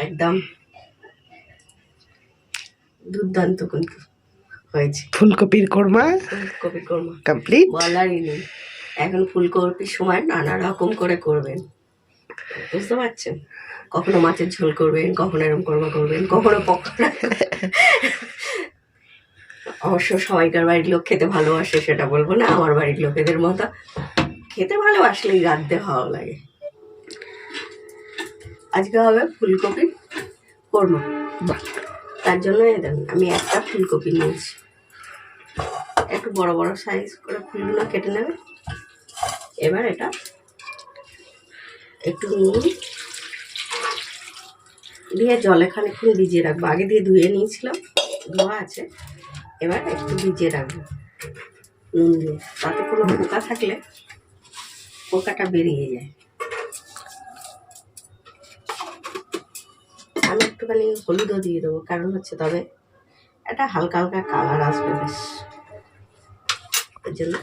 একদম দুর্দান্ত কিন্তু হয়েছে। ফুলকপির কোরমা কমপ্লিট। বলারই নেই, এখন ফুলকপির সময় নানা রকম করে করবেন, বুঝতে পারছেন? কখনো মাছের ঝোল করবেন, কখনো এরকম কোরমা করবেন, কখনো পকোড়া। অবশ্য সবাইকার বাড়ির লোক খেতে ভালোবাসে সেটা বলবো না, আমার বাড়ির লোকেদের মতো খেতে ভালোবাসলেই রাঁধতে ভালো লাগে। আজকে হবে ফুলকপির কোরমা, তার জন্য আমি একটা ফুলকপি নিয়েছি, একটু বড় বড় সাইজ করে ফুলগুলো কেটে নেবে। এবার এটা একটু নুন দিয়ে জলে খানিকক্ষণ ভিজিয়ে রাখবো, আগে দিয়ে ধুয়ে নিয়েছিলাম, ধোয়া আছে। এবার একটু ভিজিয়ে রাখবো নুন দিয়ে, তাতে কোনো পোকা থাকলে পোকাটা বেরিয়ে যায়। আমি একটুখানি হলুদও দিয়ে দেবো, কারণ হচ্ছে তবে একটা হালকা হালকা কালার আসবে বেশ, ওই জন্য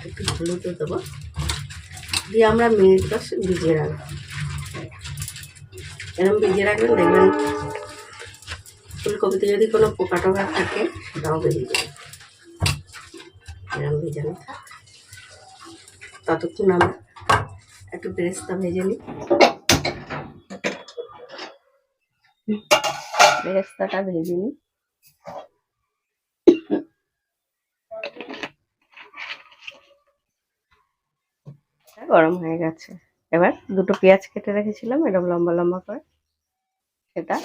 একটু হলুদও দেবো, দিয়ে আমরা মিনিট 10 ভিজিয়ে রাখবো। এরকম ভিজিয়ে রাখবেন, দেখবেন ফুলকপিতে যদি কোনো পোকা টোকা থাকে সেটাও বেরিয়ে যাবে। এরকম ভেজানো থাক, ততক্ষণ আমরা একটু বেরেস্তা ভেজে নিই। বেরেস্তাটা ভেজে নিই। গরম হয়ে গেছে, এবার দুটো পেঁয়াজ কেটে রেখেছিলাম এরকম লম্বা লম্বা করে, সেটা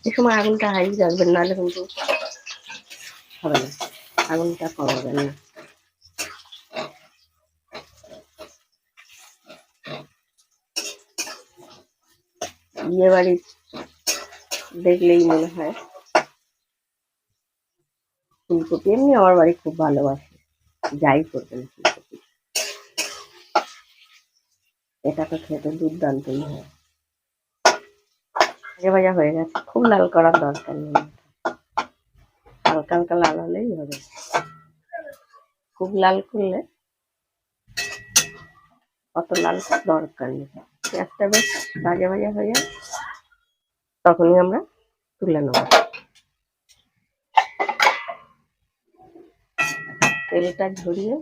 এই সময় আগুনটা হাই রাখবেন, নাহলে কিন্তু হবে না, আগুনটা কমাবেন না। বিয়ে বাড়ি দেখলেই মনে হয় ফুলকপি, এমনি আমার বাড়ি খুব ভালোবাসে, যাই করবেন ফুলকপি, এটা তো খেতে দুর্দান্তই হয়। ভাজা ভাজা হয়ে গেছে, খুব লাল করার দরকার নেই, হালকা হালকা লাল হলেই হবে, খুব লাল করলে অত লাল দরকার নেই। পেঁয়াজটা বেশ ভাজা ভাজা হয়ে যায়, তখনই আমরা তুলে নেব। তেলটা ঝরিয়ে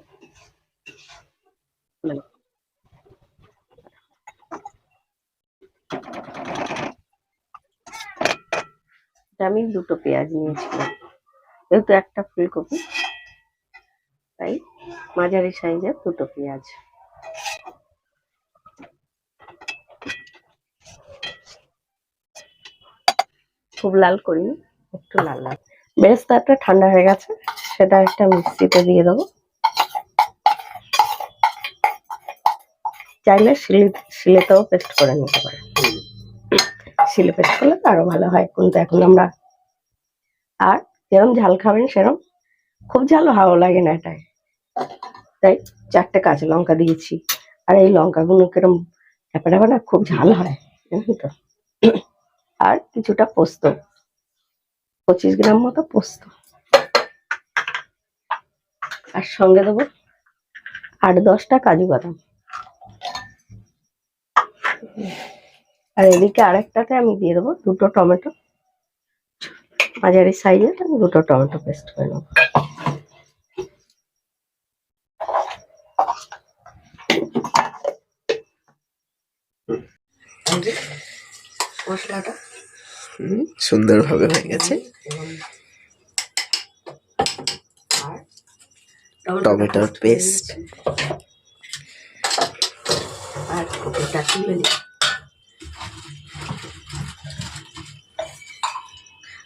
আমি দুটো পেঁয়াজ নিয়েছিলাম, যেহেতু একটা ফুলকপি তাই মাঝারি সাইজের দুটো পেঁয়াজ। খুব লাল করিনি, একটু লাল লাল। বেরেস্তাটা ঠান্ডা হয়ে গেছে, সেটা একটা মিক্সিতে দিয়ে দেবো, চাইলে শিলেতেও পেস্ট করে নিতে পারে, শিলে পেস্ট করলে তো আরো ভালো হয়, কিন্তু এখন আমরা আর যেরকম ঝাল খাবেন সেরকম, খুব ঝাল ভালো লাগে না এটাই, তাই 4টে কাঁচা লঙ্কা দিয়েছি। আর এই লঙ্কাগুলো কিরম ট্যাপা ট্যাপা না, খুব ঝাল হয় জানেন তো। আর কিছুটা পোস্ত, 25 গ্রাম মতো পোস্ত, আর সঙ্গে দেবো 8-10টা কাজু বাদাম। আর এদিকে আরেকটাতে আমি দিয়ে দেবো 2টো টমেটো, মাঝারি সাইজের 2টো টমেটো পেস্ট করে নেবো। মশলাটা সুন্দরভাবে হয়ে গেছে, টমেটোর পেস্ট, আর কপিটা তুলে নিই।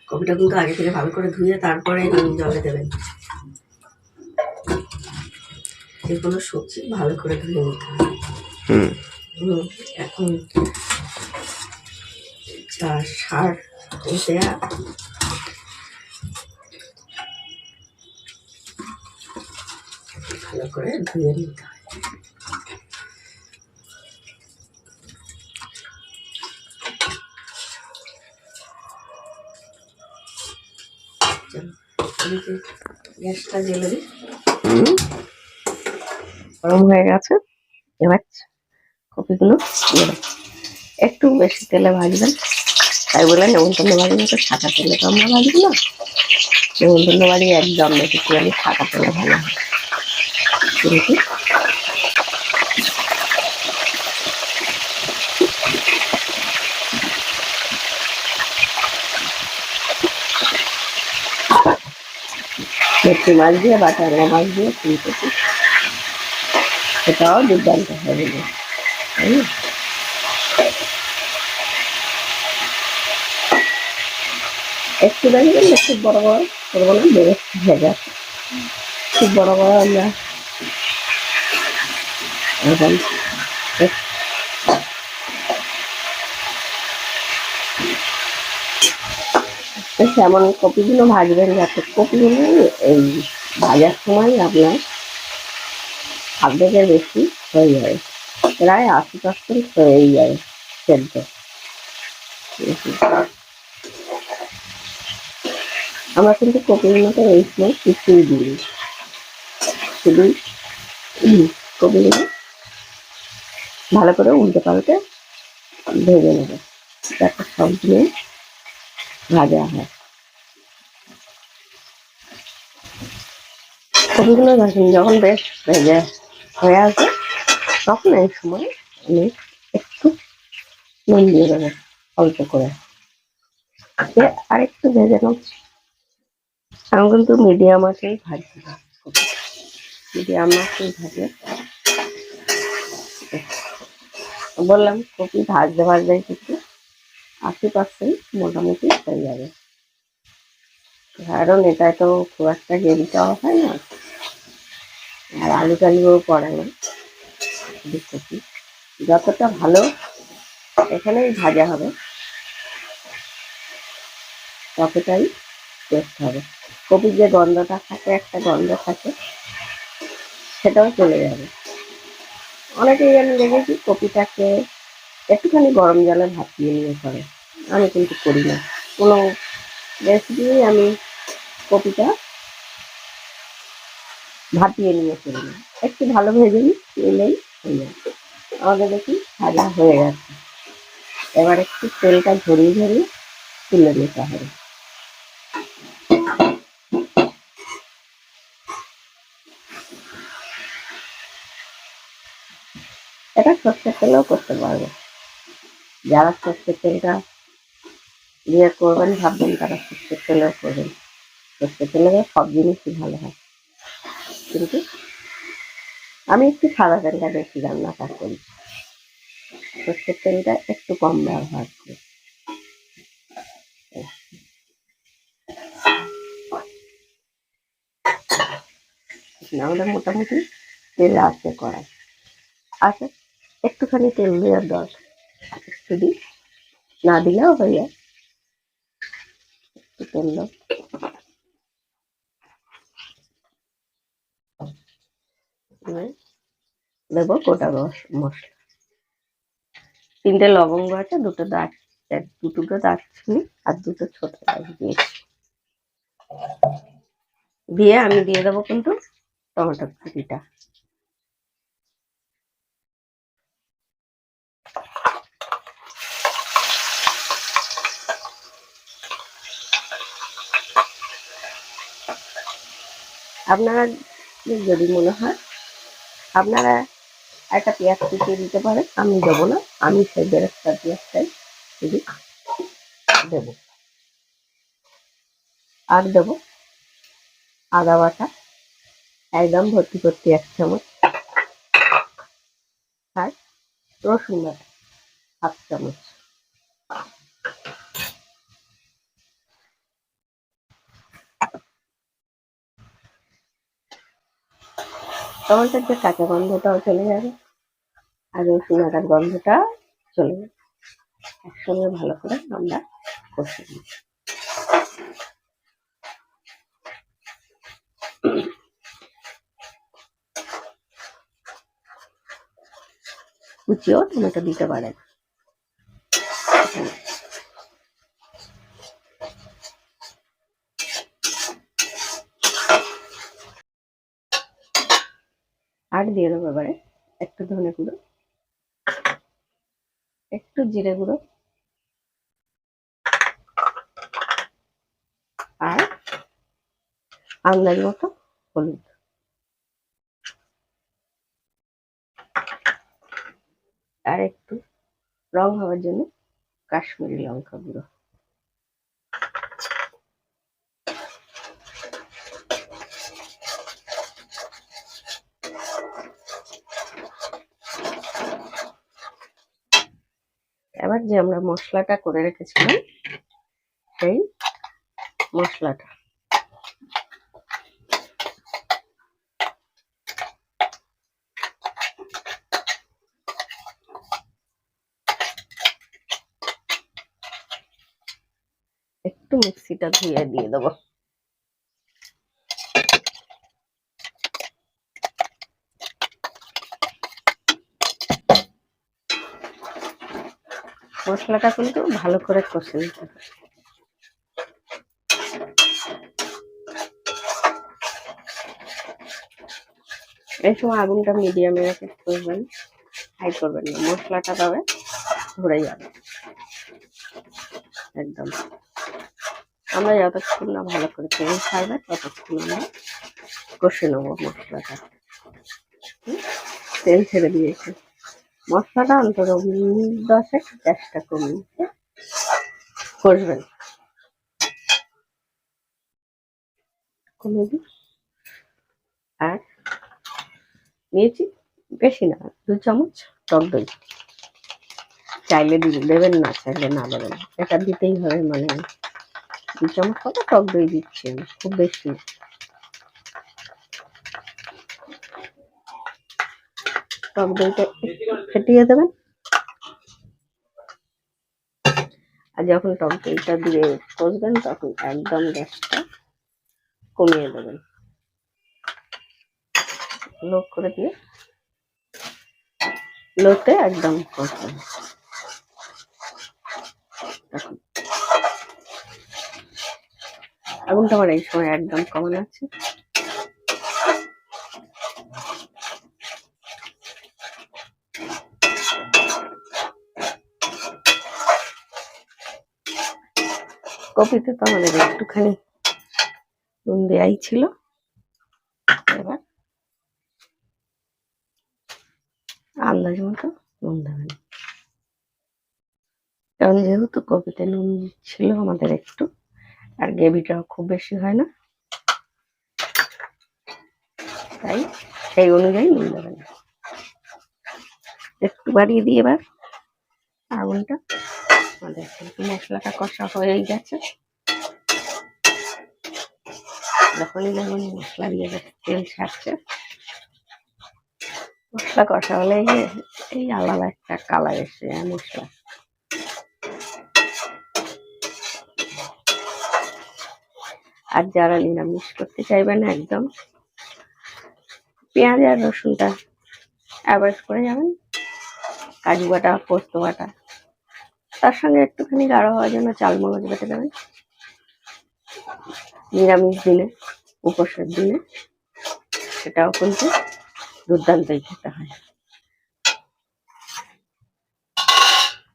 কপিটা কিন্তু আগে থেকে ভালো করে ধুয়ে তারপরে জলে দেবেন, যে কোনো সবজি ভালো করে ধুয়ে নিতে হবে। এখন যা সার দেয়া, ভালো করে ধুয়ে নিতে হয়। গ্যাসটা জ্বেলে দিই, গরম হয়ে গেছে, এবার কপিগুলো দিয়ে দেবো। একটু বেশি তেলে ভাজবেন, তাই বলে নেমন্তন্ন বাড়ির মতো সাদা তেলে তো আমরা ভাজবো না। নেমন্তন্ন বাড়ি একদম বেশি সাদা তেলে ভালো হয়, কিন্তু ভেটকি মাছ দিয়ে বা ট্যাংরা মাছ দিয়ে ফুলকপি, সেটাও দুর্দান্ত হবে, তাই না? একটু দেখবেন খুব বড় বড় করবো না, বেড়ে ভেজা খুব বড় বড় আমরা এরকম যেমন কপিগুলো ভাজবেন, যাতে কপিগুলো এই ভাজার সময় আপনার অর্ধেকের বেশি হয়ে যায়, প্রায় 80% হয়েই যায় সেদ্ধ। আমরা কিন্তু কপিগুলোতে এই সময় কিছুই দিই, শুধু কপিগুলো ভালো করে উল্টে পাল্টে ভেজে নেবে, যাতে সবগুলো ভাজা হয়। কপিগুলো যখন বেশ ভেজে হয়ে আসবে, তখন এই সময় আমি একটু নুন দিয়ে দেবো অল্প করে, আর একটু ভেজে নেব। আমি কিন্তু মিডিয়াম আঁচেই ভাজি, মিডিয়াম আঁচেই ভাজে বললাম, কপি ভাজতে ভাজতে কিন্তু 80% মোটামুটি হয়ে যাবে, কারণ এটায় তো খুব একটা গ্রেভি চাওয়া হয় না, আর আলু টালুও পড়ে না। কপি যতটা ভালো এখানেই ভাজা হবে, ততটাই টেস্ট হবে। কপির যে গন্ধটা থাকে, একটা গন্ধ থাকে, সেটাও চলে যাবে। অনেকেই আমি দেখেছি কপিটাকে একটুখানি গরম জলে ভাপিয়ে নিয়ে করে, আমি কিন্তু করি না। কোনো রেসিপি আমি কপিটা ভাপিয়ে নিয়ে করি না, একটু ভালো ভেজে নিলেই হয়ে যায়। আমাদের দেখি ভাজা হয়ে গেছে, এবার একটু তেলটা ঝরিয়ে ঝরিয়ে তুলে নিতে হবে। এটা সর্ষের তেলেও করতে পারবে, যারা সর্ষের তেলটা দিয়ে করবেন ভাববেন তারা সর্ষের তেলেও করবেন, সর্ষের তেলে সব জিনিসই ভালো হয়, কিন্তু আমি একটু সাদা তেলটা বেশি রান্নাটা করি, সর্ষের তেলটা একটু কম ব্যবহার করি। আমাদের মোটামুটি তেল আছে কড়াই আছে, একটুখানি তেল দেওয়ার দরকার, একটু দিই, না দিলেও হয়ে যায়, একটু তেল দাও। দেবো গোটা মশলা, 3টে লবঙ্গ আছে, দুটো দারচিনি আর 2টো ছোট এলাচ দিয়েছি। দিয়ে আমি দিয়ে দেবো কিন্তু টমেটো কুচিটা। আপনারা যদি মনে হয় আপনারা একটা পেঁয়াজ কুচিয়ে দিতে পারেন, আমি দেবো না, আমি সেই বেরেস্তা পেঁয়াজটাই শুধু দেবো। আর দেবো আদা বাটা একদম ভর্তি ভর্তি 1 চামচ, আর রসুন বাটা 1/2 চামচ। টমেটোর যে কাঁচা গন্ধটাও চলে যাবে, আর রসুন আদার গন্ধটা চলে যাবে, একসঙ্গে ভালো করে আমরা কষে নিই। কুচিও টমেটো দিতে পারেন। আর দিয়ে দেবো এবারে একটু ধনে গুঁড়ো, একটু জিরে গুঁড়ো, আর আন্দাজ মতো হলুদ। আর একটু রং হওয়ার জন্য কাশ্মীরি লঙ্কা গুঁড়ো। এবার যে আমরা মশলাটা করে রেখেছিলাম সেই মশলাটা একটু মিক্সিটা ধুয়ে দিয়ে দেবো। মশলাটা কিন্তু ভালো করে কষে নিতে হবে। এই সময় আগুনটা মিডিয়ামে রেখে করবেন, হাই করবেন না, মশলাটা তবে ধরে যাবে একদম। আমরা যতক্ষণ না ভালো করে তেল ছাড়বে ততক্ষণ আমরা কষে নেবো মশলাটা। তেল ছেড়ে দিয়েছে, মশলাটা অন্তত 10 গ্যাসটা কমিয়ে কষবেন। কমিয়ে দিই। আর নিয়েছি বেশি না, 2 চামচ টক দই। চাইলে দেবেন, না চাইলে না দেবেন, এটা দিতেই হবে। মানে 2 চামচ মতো টক দই দিচ্ছি, খুব বেশি। টক দইটা ফেটিয়ে দেবেন। আর যখন টক দইটা দিয়ে কষবেন তখন একদম গ্যাসটা কমিয়ে দেবেন, লো করে দিয়ে লোতে একদম কষবেন। তখন আগুনটা আমার এই সময় একদম কমানো আছে। কপিতে তো আমাদের একটুখানি নুন দেওয়াই ছিল। এবার আন্দাজ মতো নুন দেবেন, কারণ যেহেতু কপিতে নুন ছিল আমাদের একটু, আর গ্রেভিটাও খুব বেশি হয় না, তাই সেই অনুযায়ী নুন দেবেন। একটু বাড়িয়ে দিয়ে এবার আগুনটা, আমাদের কিন্তু মশলাটা কষা হয়েই গেছে। যখনই দেখুন মশলা দিয়ে তেল ছাড়ছে, মশলা কষা হলে এই আলাদা একটা কালার এসে যায় মশলা। আর যারা নিরামিষ করতে চাইবেন একদম পেঁয়াজ আর রসুনটা অ্যাভয়েড করে যাবেন, কাজু বাটা, পোস্ত বাটা, তার সঙ্গে একটুখানি গাঢ় হওয়ার জন্য চালমগজ বেটে দেবেন। নিরামিষ দিনে, উপোসের দিনে সেটাও কিন্তু দুর্দান্তই খেতে হয়।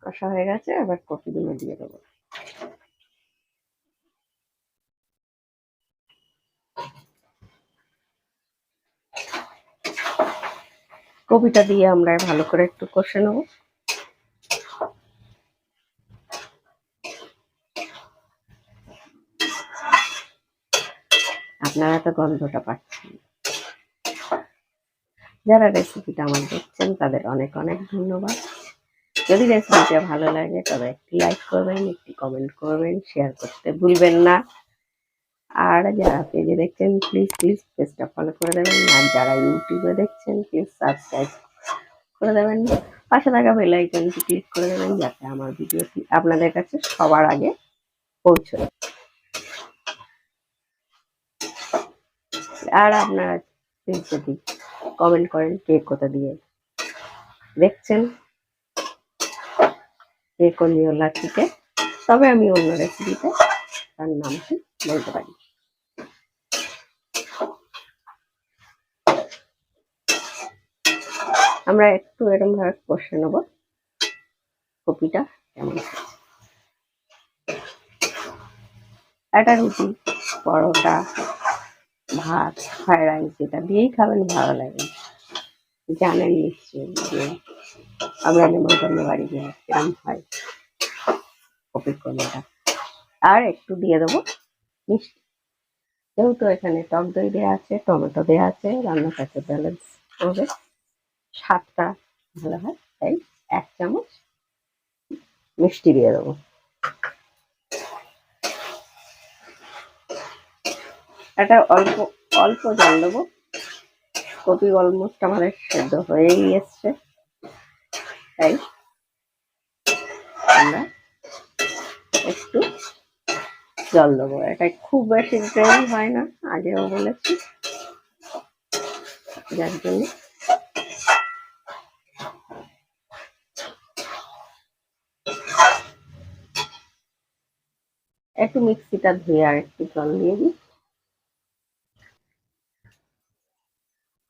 কষা হয়ে গেছে, এবার কপিগুলো দিয়ে দেবো। কপিটা দিয়ে আমরা ভালো করে একটু কষে নেব। আপনারা তো গন্ধটা পাচ্ছেন। যারা রেসিপিটা আমার দেখছেন তাদের অনেক অনেক ধন্যবাদ। যদি রেসিপিটা ভালো লাগে তবে একটি লাইক করবেন, একটি কমেন্ট করবেন, শেয়ার করতে ভুলবেন না। আর যারা পেজে দেখছেন প্লিজ পেজটা ফলো করে দেবেন। আর যারা ইউটিউবে দেখছেন প্লিজ সাবস্ক্রাইব করে দেবেন, পাশে থাকা বেল আইকনটি ক্লিক করে দেবেন যাতে আমার ভিডিওটি আপনাদের কাছে সবার আগে পৌঁছয়। আর আপনারা প্লিজ যদি কমেন্ট করেন কে কোথা দিয়ে দেখছেন, কে কোন জেলা থেকে, তবে আমি অন্য রেসিপিতে তার নামটি বলতে পারি। আমরা একটু এরকম ভাবে কষে নেব কপিটা কেমন আছে। একটা রুটি, পরোটা, ভাত, ফ্রাইড রাইস যেটা দিয়েই খাবেন ভালো লাগে। জানেন নিশ্চয়ই যে আমরা নেমন্তন্ন বাড়ি গেলে কিরম হয় কপির কোরমাটা। আর একটু দিয়ে দেবো মিষ্টি, যেহেতু এখানে টক দই দেওয়া আছে, টমেটো দেওয়া আছে, রান্নাটাকে ব্যালেন্স করবে, স্বাদটা ভালো হয়, তাই 1 চামচ মিষ্টি দিয়ে দেবো। এটা অল্প অল্প জল দেবো, কপি অলমোস্ট আমাদের সেদ্ধ হয়েই এসছে, তাই আমরা একটু জল দেবো। এটা খুব বেশি গ্রেভি হয় না, আগেও বলেছি, যার জন্য একটু মিক্সিটা ধুয়ে আর একটু জল দিয়ে দিই।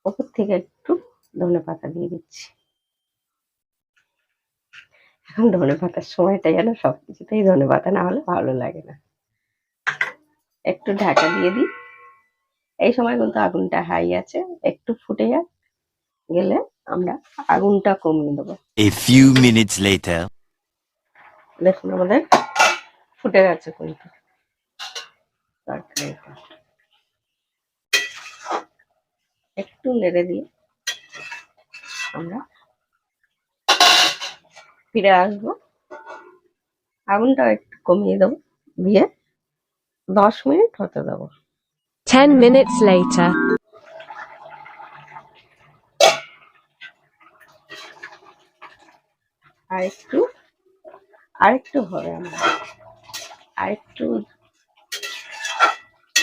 ওপর থেকে একটু ধনেপাতা দিয়ে দিচ্ছি। এখন ধনেপাতার সময়টা যেন সবকিছুতেই ধনেপাতা না হলে ভালো লাগে না। একটু ঢাকা দিয়ে দিই। এই সময় কিন্তু আগুনটা হাই আছে, একটু ফুটে গেলে আমরা আগুনটা কমিয়ে দেবো। A few minutes later. দেখুন আমাদের ফুটে গেছে কিন্তু তরকারিটা। একটু নেড়ে দিয়ে আমরা ফিরে আসবো। আগুনটা একটু কমিয়ে দেবো, দিয়ে 10 মিনিট হতে দেবো। 10 minutes later. আরেকটু হবে, আমরা আরেকটু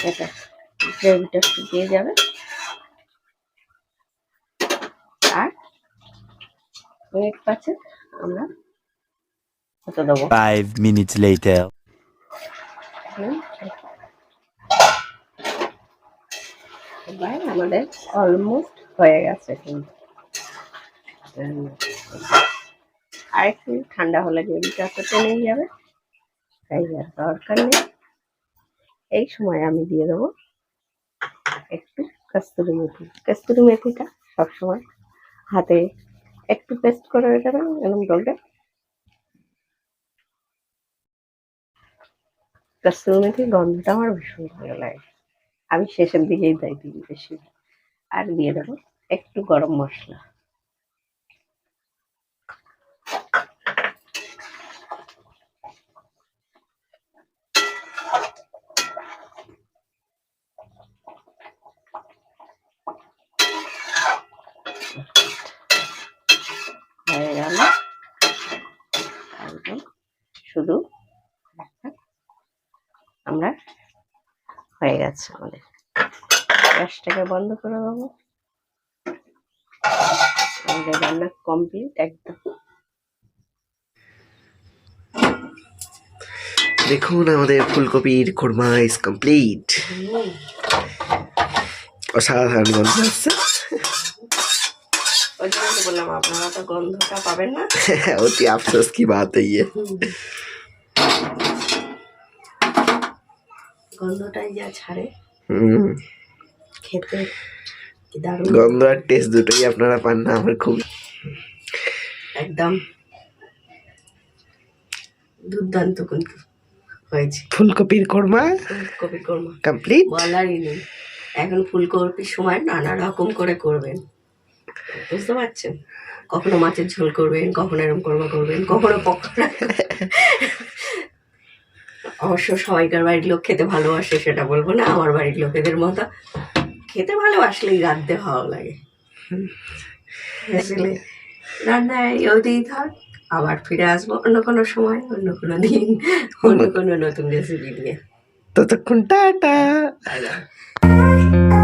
এটা গ্রেভিটা শুকিয়ে যাবে। আর মিনিট 5 আমরা হতে দেবো। 5 minutes later. এবার আমাদের অলমোস্ট হয়ে গেছে কিন্তু। আর একটু ঠান্ডা হলে গ্রেভিটা তো টেনে যাবে, তাই আর দরকার নেই। এই সময় আমি দিয়ে দেবো একটু কস্তুরি মেথি। কস্তুরি মেথিটা সবসময় হাতে একটু পেস্ট করে দেবেন এরকম করবে। কস্তুরি মেথির গন্ধটা আমার ভীষণ ভালো লাগে, আমি শেষের দিকেই দিই বেশি। আর দিয়ে দেবো একটু গরম মশলা। হয়ে গেল একদম, শুধু আমরা হয়ে গেছে আমাদের। গ্যাসটাকে বন্ধ করে দেবো, আমাদের রান্না কমপ্লিট একদম। দেখুন আমাদের ফুলকপির কোরমা ইজ কমপ্লিট। অসাধারণ গন্ধ আসছে। ওই জন্য বললাম আপনারা তো গন্ধটা পাবেন না। অতি আফসোস কি বাত है ये। গন্ধটাই যা ছাড়ে, খেতে কি দারুণ। গন্ধ আর টেস্ট দুটোই আপনারা পান না, আমার খুব একদম দুর্দান্ত কিন্তু হয়েছে ফুলকপির কোরমা ফুলকপি কোরমা, কমপ্লিট। বলারই নেই। এখন ফুলকপির সময় নানা রকম করে করবেন, বুঝতে পারছেন? কখনো মাছের ঝোল করবেন, কখনো এরকম কোরমা করবেন, কখনো পকোড়া। অবশ্য সবাইকার বাড়ির লোক খেতে ভালোবাসে সেটা বলবো না, আমার বাড়ির লোকেদের মতো খেতে ভালোবাসলেই রাঁধতে ভালো লাগে। আসলে রান্নায় ওতেই থাক, আবার ফিরে আসবো অন্য কোনো সময়, অন্য কোনো দিন, অন্য কোনো নতুন রেসিপি নিয়ে। ততক্ষণ টাটা। Bye bye.